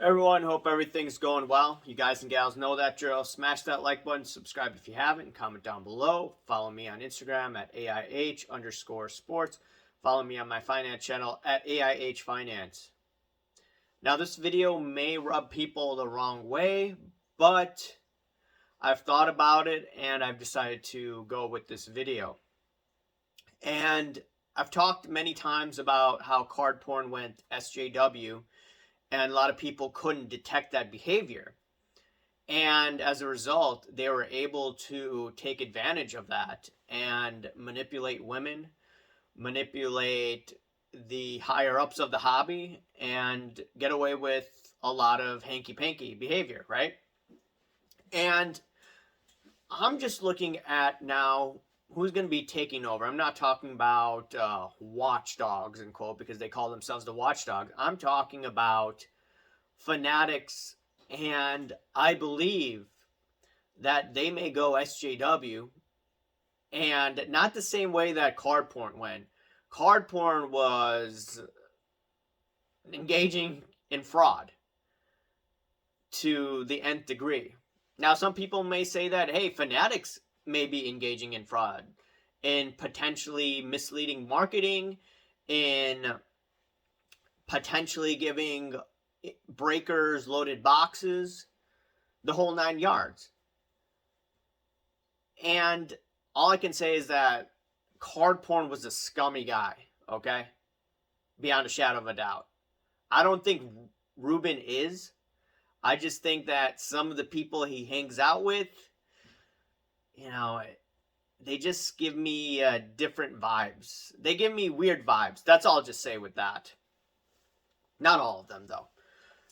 Everyone, hope everything's going well. You guys and gals know that drill. Smash that like button, subscribe if you haven't, and comment down below. Follow me on Instagram at AIH_sports. Follow me on my finance channel at AIH Finance. Now, this video may rub people the wrong way, but I've thought about it and I've decided to go with this video. And I've talked many times about how Cardporn went SJW, and a lot of people couldn't detect that behavior. And as a result, they were able to take advantage of that and manipulate women, manipulate the higher ups of the hobby, and get away with a lot of hanky-panky behavior, right? And I'm just looking at now who's going to be taking over. I'm not talking about watchdogs, in quote, because they call themselves the watchdogs. I'm talking about Fanatics, and I believe that they may go SJW, and not the same way that Cardporn went. Cardporn was engaging in fraud to the nth degree. Now, some people may say that, hey, Fanatics may be engaging in fraud, in potentially misleading marketing, in potentially giving breakers loaded boxes, the whole 9 yards. And all I can say is that Cardporn was a scummy guy, okay? Beyond a shadow of a doubt. I don't think Ruben is. I just think that some of the people he hangs out with, you know, they just give me different vibes. They give me weird vibes. That's all I'll just say with that. Not all of them, though.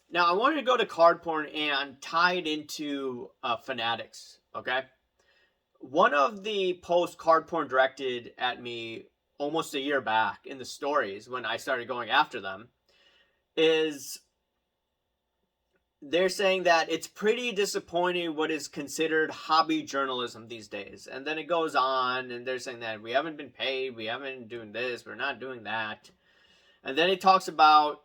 Now, I wanted to go to Cardporn and tie it into Fanatics, okay? One of the posts Cardporn directed at me almost a year back in the stories when I started going after them is they're saying that it's pretty disappointing what is considered hobby journalism these days. And then it goes on, and they're saying that we haven't been paid, we haven't been doing this, we're not doing that. And then it talks about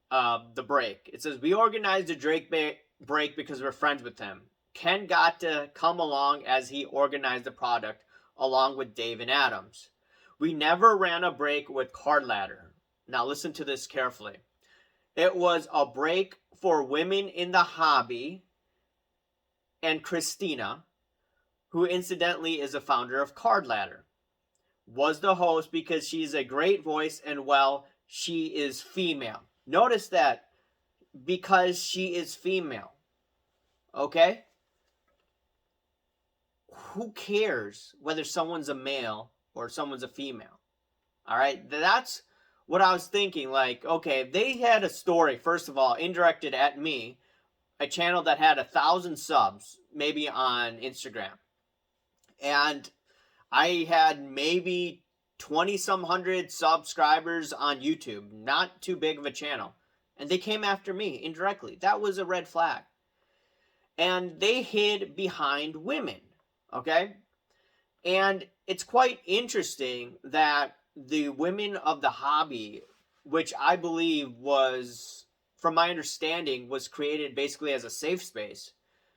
the break. It says, we organized a Drake break because we're friends with him. Ken got to come along as he organized the product along with Dave and Adams. We never ran a break with Card Ladder. Now listen to this carefully. It was a break for women in the hobby and Christina, who incidentally is a founder of Card Ladder, was the host because she's a great voice and, well, she is female. Notice that, because she is female. Okay? Who cares whether someone's a male or someone's a female? All right? That's what I was thinking. Like, okay, they had a story, first of all, indirected at me, a channel that had 1,000 subs, maybe on Instagram. And I had maybe 20-some hundred subscribers on YouTube. Not too big of a channel. And they came after me indirectly. That was a red flag. And they hid behind women. Okay? And it's quite interesting that the women of the hobby, which I believe was, from my understanding, was created basically as a safe space.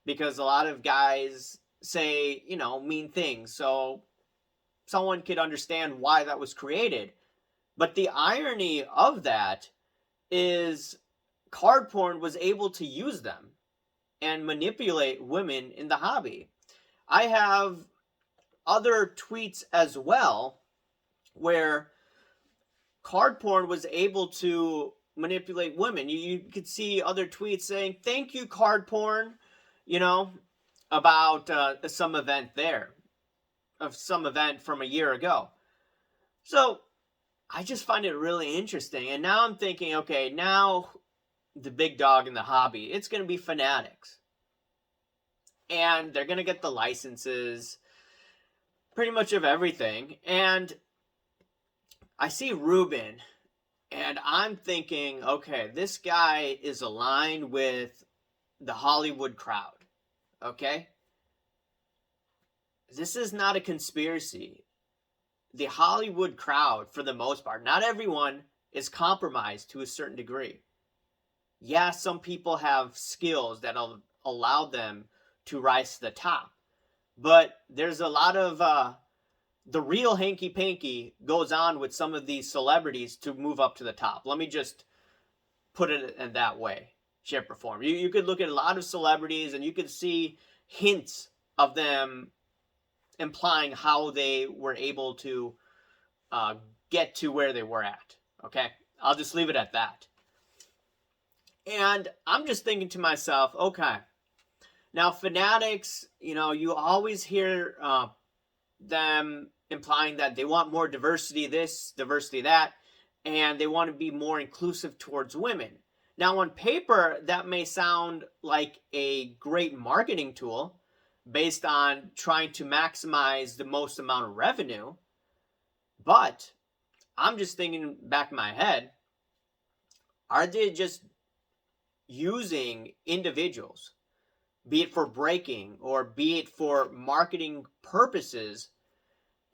Because a lot of guys say, you know, mean things. So someone could understand why that was created. But the irony of that is Cardporn was able to use them and manipulate women in the hobby. I have other tweets as well where Cardporn was able to manipulate women. You could see other tweets saying, thank you, Cardporn, you know, about some event there, of some event from a year ago. So I just find it really interesting. And now I'm thinking, okay, now the big dog in the hobby, it's going to be Fanatics. And they're going to get the licenses, pretty much of everything. And I see Ruben, and I'm thinking, okay, this guy is aligned with the Hollywood crowd, okay? This is not a conspiracy. The Hollywood crowd, for the most part, not everyone, is compromised to a certain degree. Yeah, some people have skills that'll allow them to rise to the top, but there's a lot of the real hanky panky goes on with some of these celebrities to move up to the top. Let me just put it in that way, shape, or form. You could look at a lot of celebrities and you could see hints of them implying how they were able to get to where they were at. Okay, I'll just leave it at that. And I'm just thinking to myself, okay, now Fanatics, you always hear them implying that they want more diversity this, diversity that, and they want to be more inclusive towards women. Now, on paper, that may sound like a great marketing tool based on trying to maximize the most amount of revenue, but I'm just thinking back in my head, are they just using individuals, be it for breaking or be it for marketing purposes,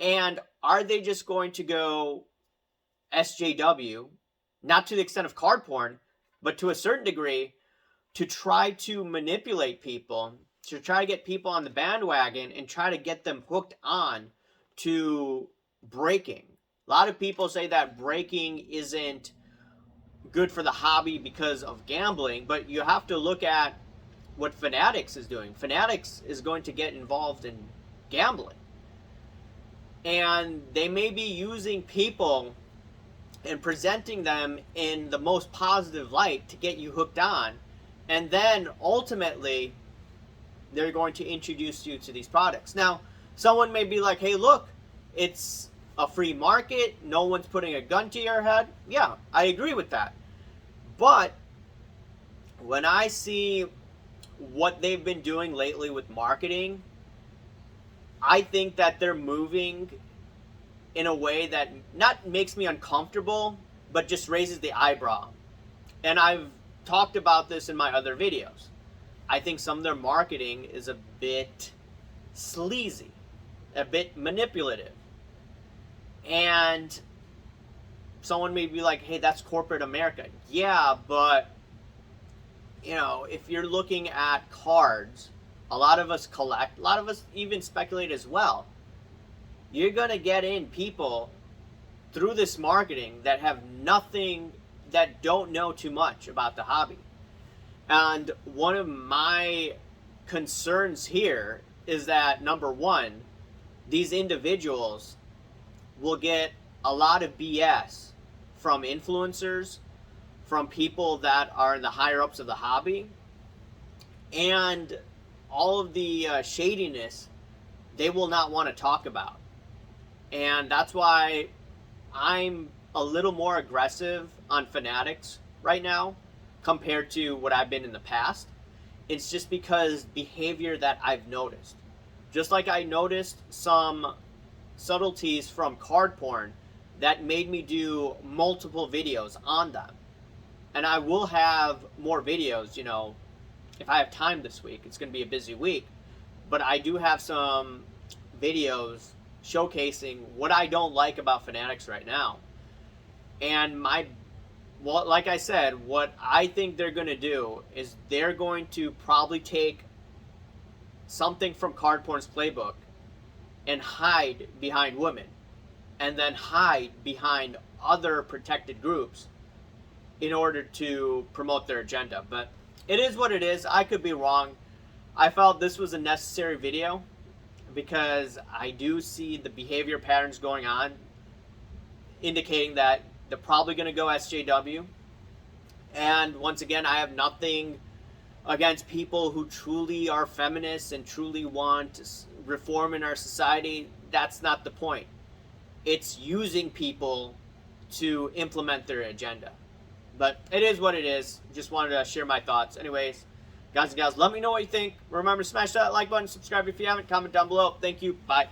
and are they just going to go SJW, not to the extent of Cardporn, but to a certain degree, to try to manipulate people, to try to get people on the bandwagon and try to get them hooked on to breaking? A lot of people say that breaking isn't good for the hobby because of gambling, but you have to look at what Fanatics is doing. Fanatics is going to get involved in gambling. And they may be using people and presenting them in the most positive light to get you hooked on. And then ultimately, they're going to introduce you to these products. Now, someone may be like, hey, look, it's a free market. No one's putting a gun to your head. Yeah, I agree with that. But when I see what they've been doing lately with marketing, I think that they're moving in a way that not makes me uncomfortable, but just raises the eyebrow. And I've talked about this in my other videos. I think some of their marketing is a bit sleazy, a bit manipulative. And someone may be like, hey, that's corporate America. Yeah, but, if you're looking at cards, a lot of us collect, a lot of us even speculate as well. You're going to get in people through this marketing that have nothing, that don't know too much about the hobby. And one of my concerns here is that, number one, these individuals will get a lot of BS from influencers, from people that are in the higher ups of the hobby, and all of the shadiness they will not want to talk about. And that's why I'm a little more aggressive on Fanatics right now compared to what I've been in the past. It's just because behavior that I've noticed. Just like I noticed some subtleties from Cardporn that made me do multiple videos on them. And I will have more videos, if I have time this week. It's going to be a busy week. But I do have some videos showcasing what I don't like about Fanatics right now. And like I said, what I think they're going to do is they're going to probably take something from Cardporn's playbook and hide behind women, and then hide behind other protected groups in order to promote their agenda. But it is what it is. I could be wrong. I felt this was a necessary video because I do see the behavior patterns going on, indicating that they're probably going to go SJW. And once again, I have nothing against people who truly are feminists and truly want reform in our society. That's not the point. It's using people to implement their agenda. But it is what it is. Just wanted to share my thoughts. Anyways, guys and gals, let me know what you think. Remember to smash that like button, subscribe if you haven't, comment down below. Thank you. Bye.